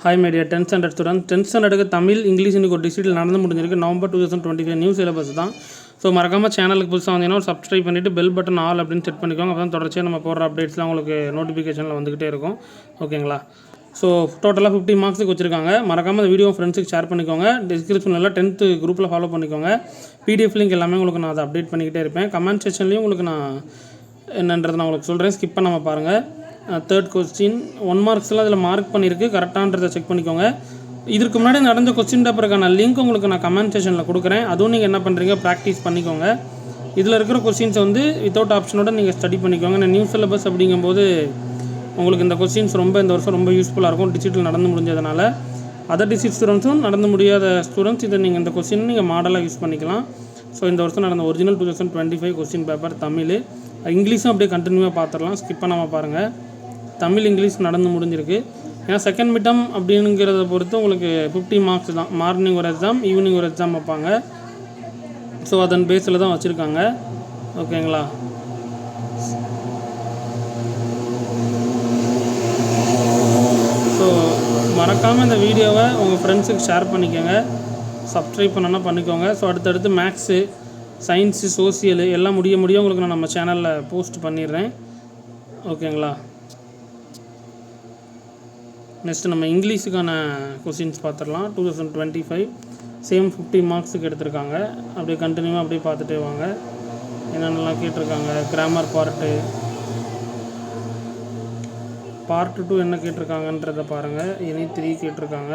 Hi my dear 10th standard students. 10th standard Tamil English இன்னைக்கு ஒரு digital நடந்து முடிஞ்சிருக்கு. நவம்பர் 2025 நியூ சிலபஸ் தான். ஸோ மறக்காமல் சேனலுக்கு புதுசாக வந்தீங்கன்னா ஒரு சப்ஸ்கிரைப் பண்ணிவிட்டு பெல் பட்டன் ஆல் அப்படின்னு செட் பண்ணிக்கோங்க. அப்போ தான் தொடர்ச்சியாக நம்ம போடுற அப்டேட்ஸ்லாம் உங்களுக்கு நோட்டிஃபிகேஷனில் வந்துக்கிட்டே இருக்கும். ஓகேங்களா? ஸோ டோட்டலாக 50 மார்க்ஸுக்கு வச்சுருக்காங்க. மறக்காமல் இந்த வீடியோ ஃப்ரெண்ட்ஸுக்கு ஷேர் பண்ணிக்கோங்க. டிஸ்கிரிப்ஷனில் 10th குரூப்பில் ஃபாலோ பண்ணிக்கோங்க. பிடிஎஃப் லிங்க் எல்லாமே உங்களுக்கு நான் அதை அப்டேட் பண்ணிக்கிட்டே இருப்பேன். கமெண்ட் செக்ஷன்லேயும் உங்களுக்கு நான் என்னன்றது நான் உங்களுக்கு சொல்கிறேன். ஸ்கிப் பண்ணாமல் பாருங்கள். தேர்ட் கொஸ்டின் 1 மார்க்ஸ்லாம் அதில் மார்க் பண்ணியிருக்கு. கரெக்டான்றதை செக் பண்ணிக்கோங்க. இதற்கு முன்னாடி நடந்த கொஸ்டின் பேப்பருக்கான லிங்க் உங்களுக்கு நான் கமெண்ட் செக்ஷனில் கொடுக்குறேன். அதுவும் நீங்கள் என்ன பண்ணுறீங்க, ப்ராக்டிஸ் பண்ணிக்கோங்க. இதில் இருக்கிற கொஸ்டின்ஸை வந்து வித்தவுட் ஆப்ஷனோட நீங்கள் ஸ்டடி பண்ணிக்கோங்க. நான் நியூ சிலபஸ் அப்படிங்கும்போது உங்களுக்கு இந்த கொஸ்டின்ஸ் ரொம்ப இந்த வருஷம் ரொம்ப யூஸ்ஃபுல்லாக இருக்கும். டிஜிட்டல் நடந்து முடிஞ்சதுனால அதர் டிஸ்ட்ரிக்ட் ஸ்டூடெண்ட்ஸும் நடந்து முடியாத ஸ்டூடெண்ட்ஸ் இதை நீங்கள் இந்த கொஸ்டின் நீங்கள் மாடலாக யூஸ் பண்ணிக்கலாம். ஸோ இந்த வருஷம் நடந்த ஒரிஜினல் 2025 கொஸ்டின் பேப்பர் தமிழ். இங்கிலீஷும் அப்படியே கண்டினியூவாக பார்த்துடலாம். ஸ்கிப் பண்ணாமல் பாருங்கள். தமிழ் இங்கிலீஷ் நடந்து முடிஞ்சிருக்கு. ஏன்னா செகண்ட் மிட்டம் அப்படிங்கிறத பொறுத்து உங்களுக்கு 50 மார்க்ஸ் தான். மார்னிங் ஒரு எக்ஸாம், ஈவினிங் ஒரு எக்ஸாம் வைப்பாங்க. ஸோ அதன் பேஸில் தான் வச்சுருக்காங்க. ஓகேங்களா? ஸோ மறக்காமல் இந்த வீடியோவை உங்கள் ஃப்ரெண்ட்ஸுக்கு ஷேர் பண்ணிக்கோங்க. சப்ஸ்கிரைப் பண்ணனா பண்ணிக்கோங்க. ஸோ அடுத்தடுத்து மேக்ஸு, சயின்ஸு, சோசியலு எல்லாம் முடிய உங்களுக்கு நான் நம்ம சேனலில் போஸ்ட் பண்ணிடுறேன். ஓகேங்களா? நெக்ஸ்ட்டு நம்ம இங்கிலீஷுக்கான கொஸ்டின்ஸ் பார்த்துடலாம். 2025 சேம் 50 மார்க்ஸுக்கு எடுத்திருக்காங்க. அப்படியே கண்டினியூவாக அப்படியே பார்த்துட்டே வாங்க. என்னென்னலாம் கேட்டிருக்காங்க. கிராமர் பார்ட் 2 என்ன கேட்டிருக்காங்கன்றதை பாருங்கள். எனி 3 கேட்டிருக்காங்க.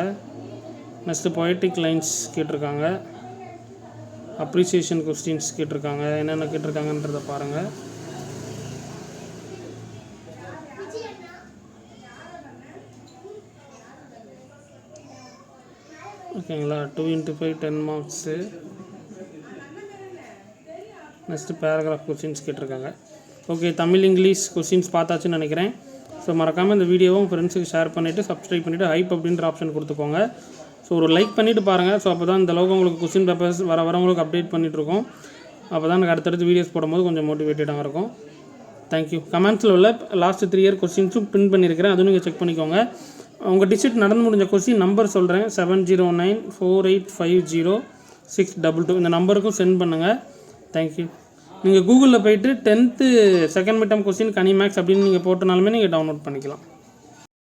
நெக்ஸ்ட்டு பொயட்டிக் லைன்ஸ் கேட்டிருக்காங்க. அப்ரிசியேஷன் கொஸ்டின்ஸ் கேட்டிருக்காங்க. என்னென்ன கேட்டிருக்காங்கன்றதை பாருங்கள். ஓகேங்களா? 2 × 5 10 மார்க்ஸு. நெக்ஸ்ட்டு பேராகிராஃப் கொஸ்டின்ஸ் கேட்டிருக்காங்க. ஓகே, தமிழ் இங்கிலீஷ் கொஸ்டின்ஸ் பார்த்தாச்சுன்னு நினைக்கிறேன். ஸோ மறக்காமல் இந்த வீடியோவும் ஃப்ரெண்ட்ஸுக்கு ஷேர் பண்ணிவிட்டு சப்ஸ்கிரைப் பண்ணிவிட்டு ஹைப் அப்படின்ற ஆப்ஷன் கொடுத்துக்கோங்க. ஸோ ஒரு லைக் பண்ணிவிட்டு பாருங்கள். ஸோ அப்போ தான் இந்த அளவுக்கு உங்களுக்கு கொஸ்டின் பேப்பர்ஸ் வரவங்களுக்கு அப்டேட் பண்ணிகிட்ருக்கோம். அப்போ தான் எனக்கு அடுத்தடுத்து வீடியோஸ் போடும்போது கொஞ்சம் மோட்டிவேட்டடாக இருக்கும். தேங்க்யூ. கமெண்ட்ஸில் உள்ள லாஸ்ட் 3 இயர் கொஸ்டின்ஸும் பின் பண்ணியிருக்கிறேன். அதுவும் நீங்கள் செக் பண்ணிக்கோங்க. உங்கள் டிஸ்ட்ரிக்ட் நடந்து முடிஞ்ச கொஸ்டின் நம்பர் சொல்கிறேன். 7094850622 இந்த நம்பருக்கும் சென்ட் பண்ணுங்கள். தேங்க்யூ. நீங்கள் கூகுளில் போய்ட்டு 10th செகண்ட் மிட்டம் கொஸ்டின் கனி மேக்ஸ் அப்படின்னு நீங்கள் போட்டனாலுமே நீங்கள் டவுன்லோட் பண்ணிக்கலாம்.